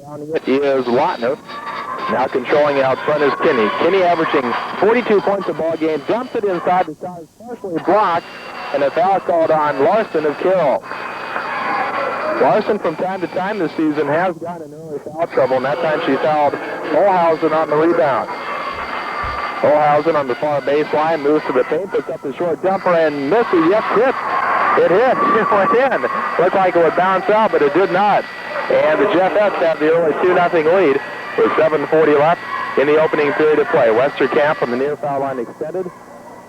Rebounding it is Lautner. Now controlling out front is Kinney. Kinney averaging 42 points a ball game. Dumps it inside. The shot is partially blocked. And a foul called on Larson of Carroll. Larson from time to time this season has gotten in early foul trouble. And that time she fouled Olhausen on the rebound. Olhausen on the far baseline. Moves to the paint. Picks up the short jumper and misses. Yes, hit. It hit. It went in. Looked like it would bounce out, but it did not. And the Jeffersons have the early 2-0 lead with 7:40 left in the opening period of play. Westerkamp from the near foul line extended.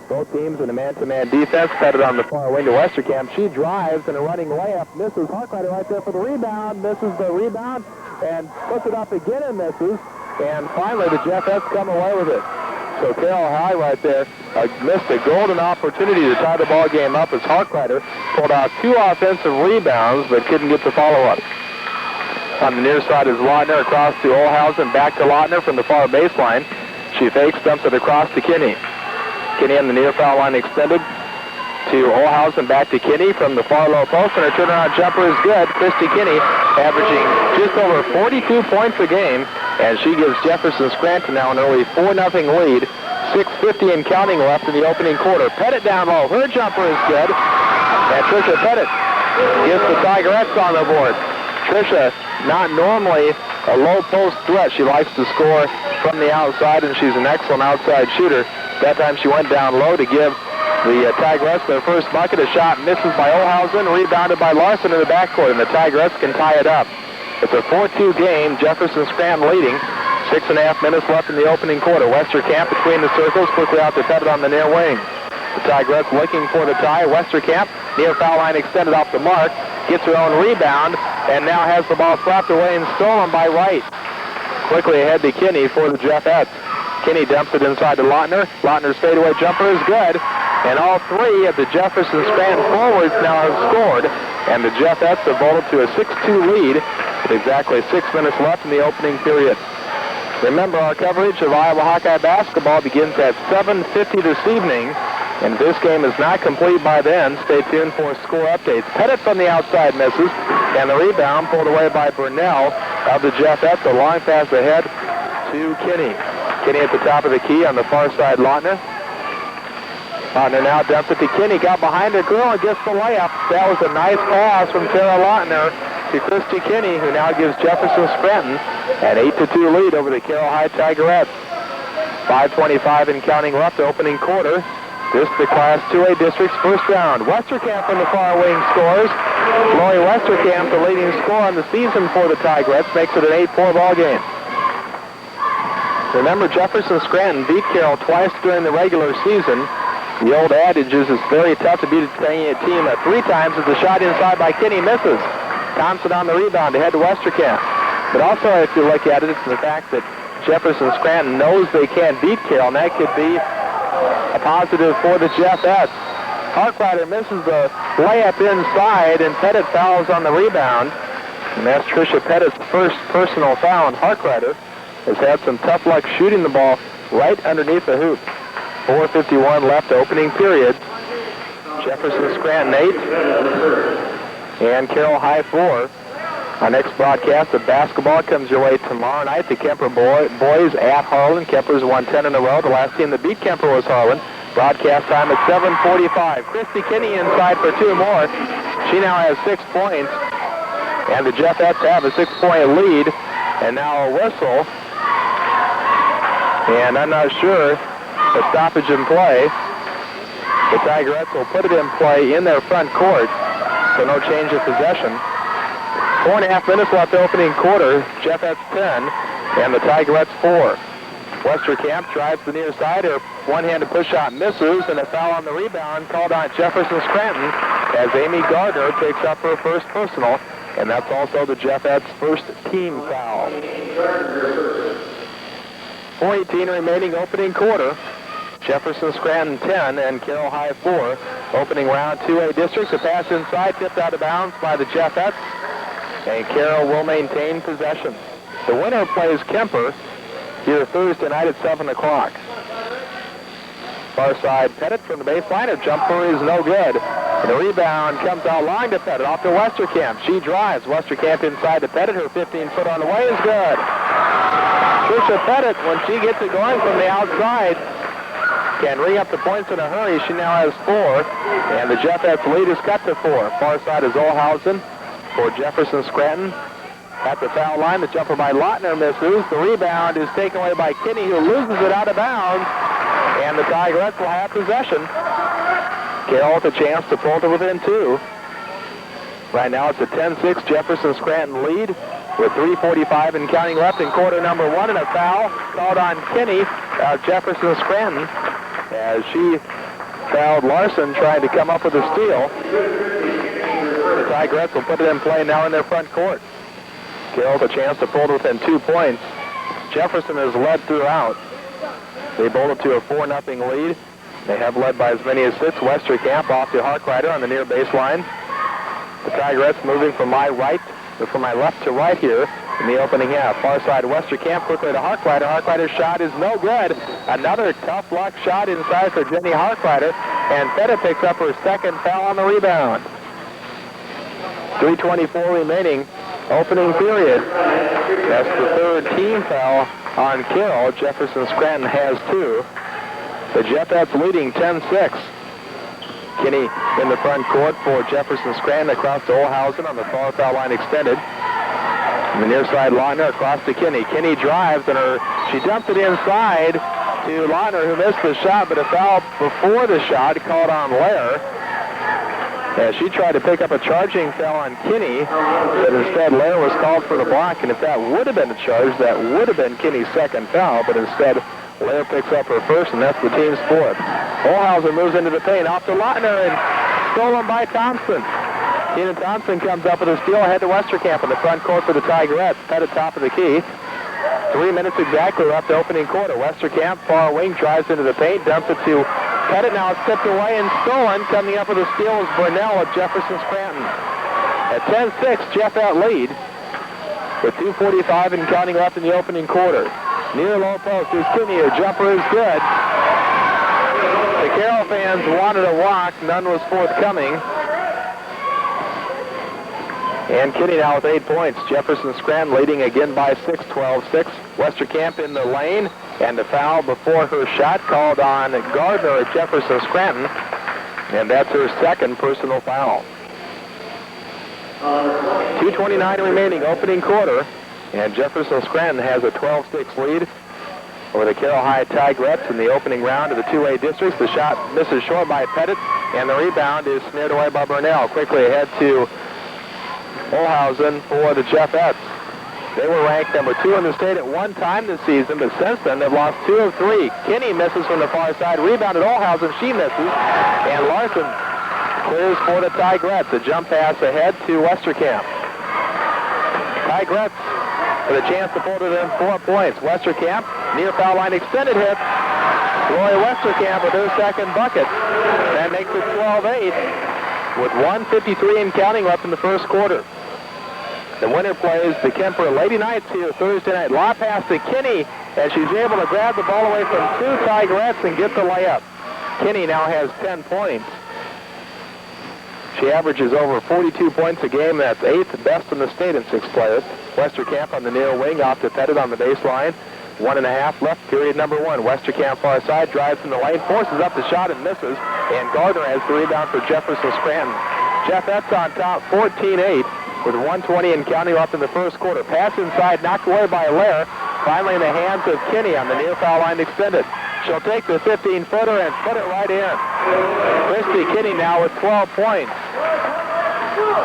Both teams in a man-to-man defense. Headed on the far wing to Westerkamp. She drives and a running layup. Misses. Harkrider right there for the rebound. Misses the rebound and puts it up again and misses. And finally the Jeffersons come away with it. So Carroll High right there missed a golden opportunity to tie the ball game up as Harkrider pulled out 2 offensive rebounds but couldn't get the follow-up. On the near side is Lautner across to Olhausen, back to Lautner from the far baseline. She fakes, dumps it across to Kinney. Kinney on the near foul line extended to Olhausen, back to Kinney from the far low post, and her turnaround jumper is good. Kristi Kinney averaging just over 42 points a game, and she gives Jefferson Scranton now an early 4-0 lead. 6:50 and counting left in the opening quarter. Pettit down low. Her jumper is good, and Trisha Pettit gives the Tigerettes on the board. Trisha, not normally a low post threat. She likes to score from the outside, and she's an excellent outside shooter. That time she went down low to give the Tigerettes their first bucket. A shot misses by Olhausen, rebounded by Larson in the backcourt, and the Tigerettes can tie it up. It's a 4-2 game. Jefferson Scranton leading. 6.5 minutes left in the opening quarter. Westerkamp between the circles, quickly out to Pettit on the near wing. The Tigerettes looking for the tie. Westerkamp, near foul line extended off the mark, gets her own rebound, and now has the ball slapped away and stolen by Wright. Quickly ahead to Kinney for the Jeffersons. Kinney dumps it inside to Lautner. Lautner's fadeaway jumper is good, and all 3 of the Jefferson Scranton forwards now have scored, and the Jeffersons have vaulted to a 6-2 lead with exactly 6 minutes left in the opening period. Remember, our coverage of Iowa Hawkeye basketball begins at 7:50 this evening, and this game is not complete by then. Stay tuned for score updates. Pettit from the outside misses, and the rebound pulled away by Burnell of the Jeffersons. A long pass ahead to Kinney. Kinney at the top of the key on the far side, Lautner. Lautner now dumps it to Kinney, got behind her girl and gets the layup. That was a nice pass from Tara Lautner to Kristi Kinney, who now gives Jefferson Scranton an 8-2 lead over the Carroll High Tigerettes. 5:25 and counting left, opening quarter. This is the Class 2A District's first round. Westerkamp from the far wing scores. Lori Westerkamp, the leading scorer on the season for the Tigerettes, makes it an 8-4 ball game. Remember, Jefferson Scranton beat Carroll twice during the regular season. The old adage is it's very tough to beat a team 3 times as the shot inside by Kinney misses. Thompson on the rebound to head to Westerkamp. But also, if you look at it, it's the fact that Jefferson Scranton knows they can't beat Carroll, and that could be a positive for the Jeffersons. Harkrider misses the layup inside, and Pettit fouls on the rebound. And that's Trisha Pettit's first personal foul, and Harkrider has had some tough luck shooting the ball right underneath the hoop. 4:51 left, opening period. Jefferson Scranton 8 and Carroll High 4. Our next broadcast of basketball comes your way tomorrow night. The Kemper boys at Harlan. Kemper's won 10 in a row. The last team that beat Kemper was Harlan. Broadcast time at 7:45. Kristi Kinney inside for 2 more. She now has 6 points. And the Jeffersons have a 6-point lead. And now a whistle. And I'm not sure a stoppage in play. The Tigerettes will put it in play in their front court. So no change of possession. 4.5 minutes left opening quarter. Jeffersons 10 and the Tigerettes 4. Westerkamp drives the near side. Her one-handed push shot misses, and a foul on the rebound called on Jefferson Scranton as Amy Gardner takes up her first personal, and that's also the Jeffersons' first team foul. 4:18 remaining opening quarter. Jefferson Scranton 10 and Carroll High 4. Opening round 2A district. A pass inside, tipped out of bounds by the Jeffersons, and Carroll will maintain possession. The winner plays Kemper here Thursday night at 7 o'clock. Far side Pettit from the baseline. Her jumper is no good. The rebound comes out long to Pettit, off to Westerkamp. She drives. Westerkamp inside to Pettit. Her 15-foot on the way is good. Trisha Pettit, when she gets it going from the outside, can ring up the points in a hurry. She now has 4, and the Jefferson lead is cut to 4. Far side is Olhausen for Jefferson Scranton. At the foul line, the jumper by Lautner misses. The rebound is taken away by Kinney, who loses it out of bounds, and the Tigerettes will have possession. Carroll with a chance to pull to within 2. Right now it's a 10-6 Jefferson Scranton lead with 3:45 and counting left in quarter number 1, and a foul called on Kinney of Jefferson Scranton as she fouled Larson trying to come up with a steal. The Tigerettes will put it in play now in their front court. Carroll with a chance to pull to within 2 points. Jefferson has led throughout. They bolted to a 4-0 lead. They have led by as many as 6. Westerkamp off to Harkrider on the near baseline. The Tigerettes moving from my left to right here in the opening half. Far side Westerkamp quickly to Harkrider. Harkrider's shot is no good. Another tough luck shot inside for Jenny Harkrider, and Pettit picks up her second foul on the rebound. 3:24 remaining, opening period. That's the third team foul on Carroll. Jefferson Scranton has 2. The Jefferts leading 10-6. Kinney in the front court for Jefferson Scranton across to Olhausen on the far foul line extended. On the near side, Lautner across to Kinney. Kinney drives, and she dumps it inside to Lautner, who missed the shot, but a foul before the shot called on Lair. As she tried to pick up a charging foul on Kinney, but instead Lair was called for the block, and if that would have been a charge, that would have been Kinney's second foul, but instead Lair picks up her first, and that's the team's 4th. Olhausen moves into the paint, off to Lautner, and stolen by Thompson. Tina Thompson comes up with a steal ahead to Westerkamp in the front court for the Tigerettes. Pettit top of the key. 3 minutes exactly left opening quarter. Westerkamp, far wing, drives into the paint, dumps it to Pettit. Now it's tipped away and stolen. Coming up with a steal is Burnell of Jefferson Scranton. At 10-6, Jeffett lead with 2:45 and counting left in the opening quarter. Near low post is Kinney. Her jumper is good. The Carroll fans wanted a walk. None was forthcoming. And Kinney now with 8 points. Jefferson Scranton leading again by 6, 12-6. Westerkamp in the lane, and the foul before her shot called on Gardner at Jefferson Scranton, and that's her second personal foul. 2:29 remaining, opening quarter, and Jefferson Scranton has a 12-6 lead over the Carroll High Tigerettes in the opening round of the 2A districts. The shot misses short by Pettit, and the rebound is snared away by Burnell. Quickly ahead to Olhausen for the Jefferts. They were ranked number 2 in the state at one time this season, but since then they've lost 2 of 3. Kinney misses from the far side, rebounded Olhausen, she misses, and Larson clears for the Tigerettes. A jump pass ahead to Westerkamp. Tigerettes with a chance to pull to them 4 points. Westerkamp, near foul line extended hit. Roy Westerkamp with her second bucket. That makes it 12-8 with 1:53 and counting left in the first quarter. The winner plays the Kemper Lady Knights here Thursday night. Lob pass to Kinney as she's able to grab the ball away from 2 Tigerettes and get the layup. Kinney now has 10 points. She averages over 42 points a game. That's 8th best in the state in 6 players. Westerkamp on the near wing, off to Pettit on the baseline. 1.5 left, period number 1. Westerkamp far side, drives in the lane, forces up the shot and misses. And Gardner has the rebound for Jefferson Scranton. Jefferts on top, 14-8 with 1:20 and counting left in the first quarter. Pass inside, knocked away by Lair. Finally in the hands of Kinney on the near foul line extended. She'll take the 15-footer and put it right in. Kristi Kinney now with 12 points.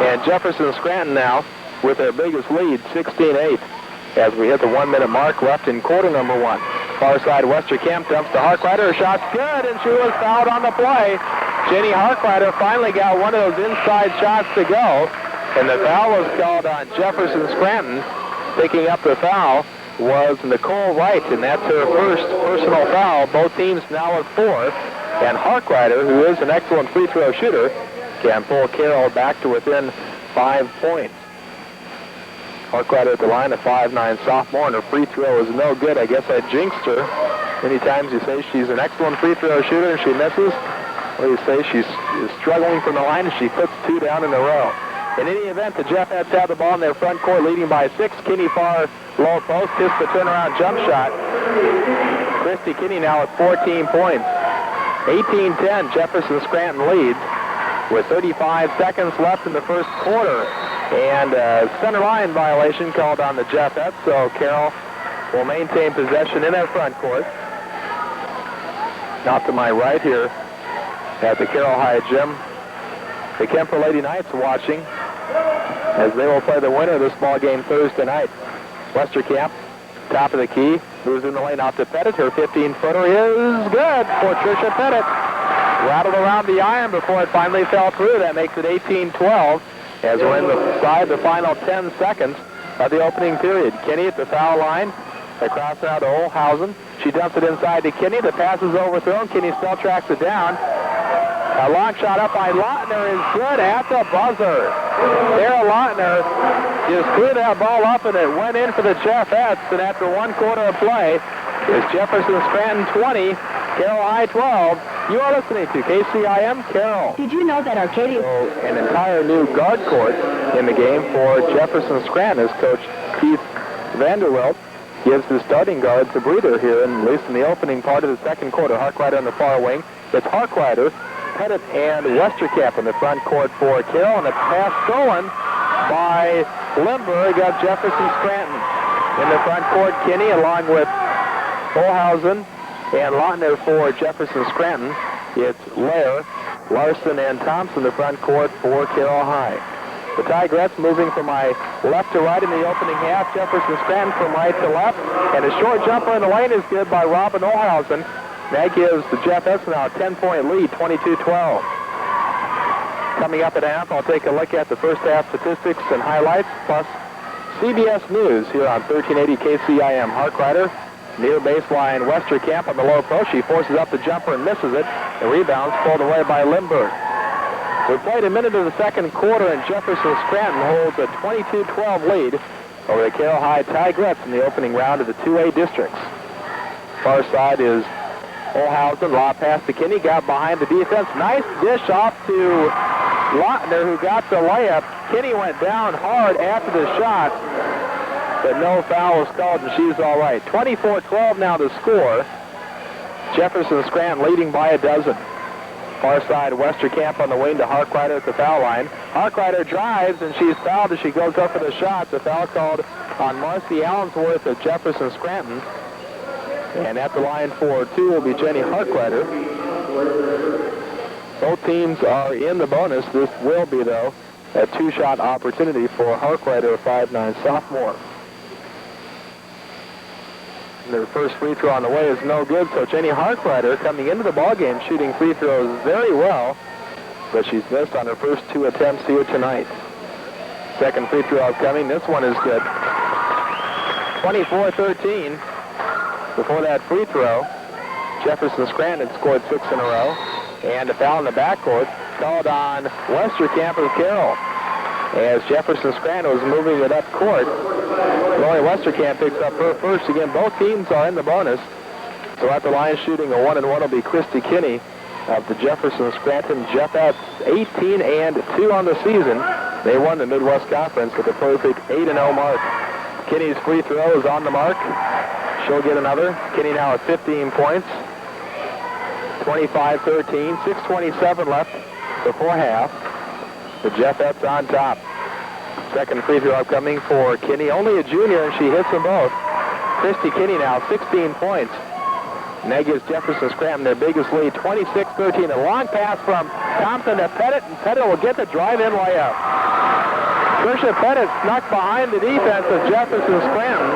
And Jefferson Scranton now with their biggest lead, 16-8. As we hit the 1-minute mark left in quarter number 1. Far side Westerkamp dumps to Harkrider. Her shot's good, and she was fouled on the play. Jenny Harkrider finally got one of those inside shots to go, and the foul was called on Jefferson Scranton. Picking up the foul was Nicole Wright, and that's her first personal foul. Both teams now at 4. And Harkrider, who is an excellent free throw shooter, can pull Carroll back to within 5 points. Harkrider at the line, a 5'9" sophomore, and her free throw is no good. I guess I jinxed her. Many times you say she's an excellent free throw shooter and she misses. What do you say? She's struggling from the line, and she puts 2 down in a row. In any event, the Jeffersons have the ball in their front court, leading by 6. Kinney far low post, hits the turnaround jump shot. Kristi Kinney now with 14 points. 18-10, Jefferson Scranton leads with 35 seconds left in the first quarter. And a center line violation called on the Jeffersons, so Carroll will maintain possession in their front court. Now to my right here at the Carroll High Gym, the Kemper Lady Knights watching as they will play the winner of this ball game Thursday night. Westerkamp, top of the key, moves in the lane out to Pettit. Her 15-footer is good for Tricia Pettit. Rattled around the iron before it finally fell through. That makes it 18-12 as we're inside the final 10 seconds of the opening period. Kinney at the foul line. Across out to Olhausen. She dumps it inside to Kinney. The pass is overthrown. Kinney still tracks it down. A long shot up by Lautner is good at the buzzer. Sarah Lautner just threw that ball up and it went in for the Jeffersons. And after 1 quarter of play, it's Jefferson Scranton 20, Carroll High 12. You are listening to KCIM Carroll. Did you know that Arcadia... So an entire new guard court in the game for Jefferson Scranton as Coach Keith Vanderwelt gives his starting guards a breather here, and at least in the opening part of the second quarter. Harkrider on the far wing. It's Harkrider, Pettit, and Westerkamp in the front court for Carroll, and a pass stolen by Limburg of Jefferson Scranton. In the front court, Kinney along with Olhausen and Lautner for Jefferson Scranton. It's Lair, Larson, and Thompson in the front court for Carroll High. The Tigerettes moving from my left to right in the opening half. Jefferson Scranton from right to left. And a short jumper in the lane is good by Robin Olhausen. That gives the Jeffersons now a 10-point lead, 22-12. Coming up at half, I'll take a look at the first half statistics and highlights, plus CBS News here on 1380 KCIM. Harkrider, near baseline, Westerkamp on the low post. She forces up the jumper and misses it. The rebound's pulled away by Limburg. We played a minute of the second quarter, and Jefferson Scranton holds a 22-12 lead over the Carroll High Tigerettes in the opening round of the 2A districts. Far side is Olhausen. Law pass to Kinney, got behind the defense. Nice dish off to Lautner, who got the layup. Kinney went down hard after the shot, but no foul was called, and she's all right. 24-12 now to score. Jefferson Scranton leading by a dozen. Far side, Westerkamp on the wing to Harkrider at the foul line. Harkrider drives, and she's fouled as she goes up for the shot. The foul called on Marcy Allensworth of Jefferson Scranton. And at the line for 2 will be Jenny Harkrider. Both teams are in the bonus. This will be, though, a 2-shot opportunity for Harkrider, a 5'9" sophomore. Their first free throw on the way is no good, so Jenny Harkrider coming into the ballgame shooting free throws very well, but she's missed on her first 2 attempts here tonight. Second free throw upcoming. This one is good. 24-13. Before that free throw, Jefferson Scranton had scored 6 in a row, and a foul in the backcourt called on Westerkamp of Carroll. As Jefferson Scranton was moving it up court, Lori Westerkamp picks up her first. Again, both teams are in the bonus. So at the line shooting a 1-1 will be Kristi Kinney of the Jefferson Scranton Jeffersons, 18-2 on the season. They won the Midwest Conference with a perfect 8-0 mark. Kinney's free throw is on the mark. She'll get another. Kinney now at 15 points. 25-13, 6:27 left before half. The Jeffersons on top. Second free throw upcoming for Kinney. Only a junior, and she hits them both. Kristi Kinney now 16 points. And that gives Jefferson Scranton their biggest lead, 26-13. A long pass from Thompson to Pettit, and Pettit will get the drive-in layup. Tricia Pettit snuck behind the defense of Jefferson Scranton.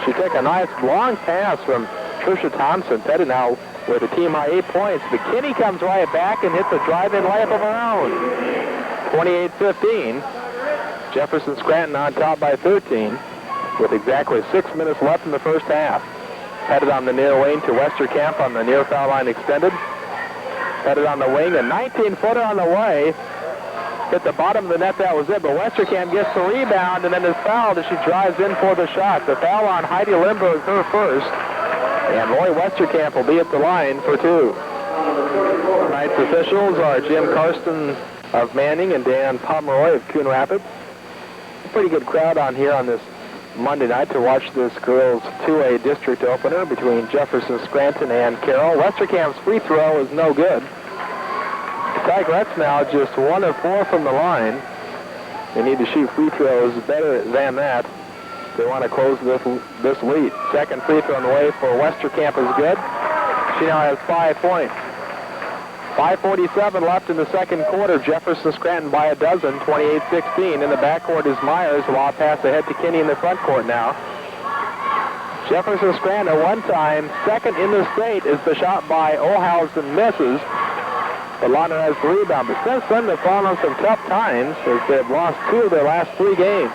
She took a nice long pass from Tricia Thompson. Pettit now with a team-high 8 points. But Kinney comes right back and hits a drive-in layup of her own. 28-15. Jefferson Scranton on top by 13 with exactly 6 minutes left in the first half. Pettit on the near wing to Westerkamp on the near foul line extended. Pettit on the wing, a 19-footer on the way. Hit the bottom of the net, that was it, but Westerkamp gets the rebound and then is fouled as she drives in for the shot. The foul on Heidi Limburg, her first. And Lori Westerkamp will be at the line for 2. Tonight's officials are Jim Karsten of Manning and Dan Pomeroy of Coon Rapids. A pretty good crowd on here on this Monday night to watch this girls 2A district opener between Jefferson, Scranton, and Carroll. Westerkamp's free throw is no good. The Tigerettes now just 1 of 4 from the line. They need to shoot free throws better than that. They want to close this lead. Second free throw on the way for Westerkamp is good. She now has 5 points. 5:47 left in the second quarter. Jefferson Scranton by a dozen, 28-16. In the backcourt is Myers. Law pass ahead to Kinney in the front court now. Jefferson Scranton at one time, second in the state, is the shot by Olhausen misses. But Lautner has the rebound. But since then, they've fallen on some tough times as they've lost 2 of their last 3 games.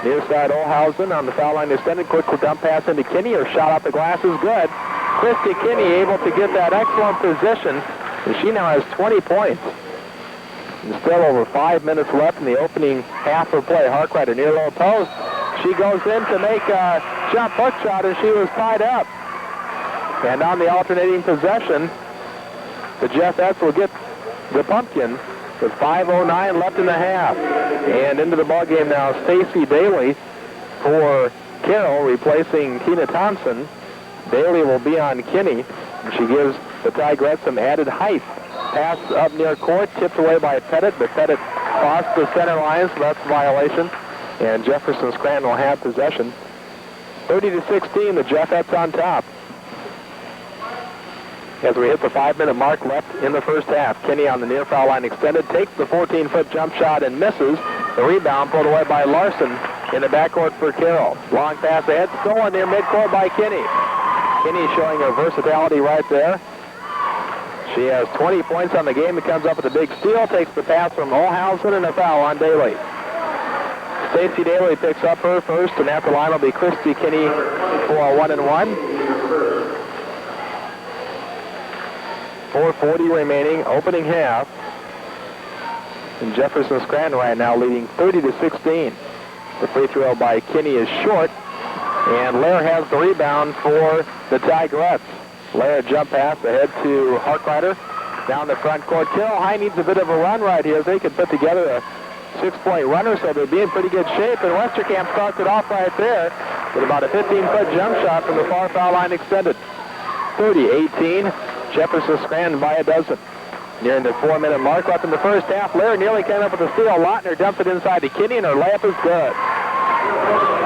Near side Olhausen on the foul line extended. Quick dump pass into Kinney. Her shot off the glass is good. Kristi Kinney able to get that excellent position, and she now has 20 points. And still over 5 minutes left in the opening half of play. Harkrider near low post. She goes in to make a jump hook shot, and she was tied up. And on the alternating possession, the Jefferson will get the pumpkin with 5:09 left in the half. And into the ballgame now, Stacy Daly for Carroll, replacing Tina Thompson. Daly will be on Kinney, and she gives the Tigerettes some added height. Pass up near court, tipped away by Pettit, but Pettit crossed the center line, so that's a violation. And Jefferson Scranton will have possession. 30-16, the Jefferson on top. As we hit the 5-minute mark left in the first half, Kinney on the near foul line extended, takes the 14-foot jump shot and misses. The rebound pulled away by Larson in the backcourt for Carroll. Long pass ahead, stolen near midcourt by Kinney. Kinney showing her versatility right there. She has 20 points on the game and comes up with a big steal, takes the pass from Olhausen and a foul on Daly. Stacy Daly picks up her first, and at the line will be Kristi Kinney for a 1-and-1. 4:40 remaining, opening half. And Jefferson Scranton right now leading 30-16. The free throw by Kinney is short, and Lair has the rebound for the Tigerettes. Lair jump pass ahead to Harkrider down the front court. Carroll High needs a bit of a run right here. They could put together a 6-point runner, so they'd be in pretty good shape. And Westerkamp starts it off right there with about a 15-foot jump shot from the far foul line extended. 30-18. Jefferson Scranton by a dozen. Nearing the 4-minute mark left in the first half. Lair nearly came up with a steal. Lautner dumps it inside to Kinney, and her layup is good.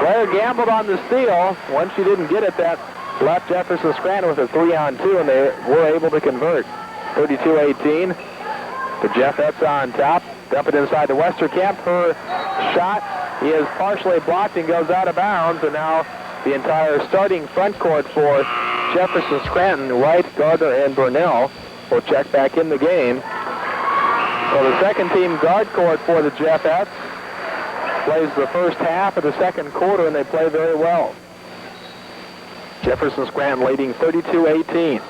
Lair gambled on the steal. Once she didn't get it, that left Jefferson Scranton with a 3-on-2, and they were able to convert. 32-18. The Jefferson on top. Dump it inside to Westerkamp. Her shot is partially blocked and goes out of bounds, and now the entire starting front court for Jefferson Scranton, Wright, Gardner, and Burnell will check back in the game. So the second team guard court for the Jefferson plays the first half of the second quarter, and they play very well. Jefferson Scranton leading 32-18.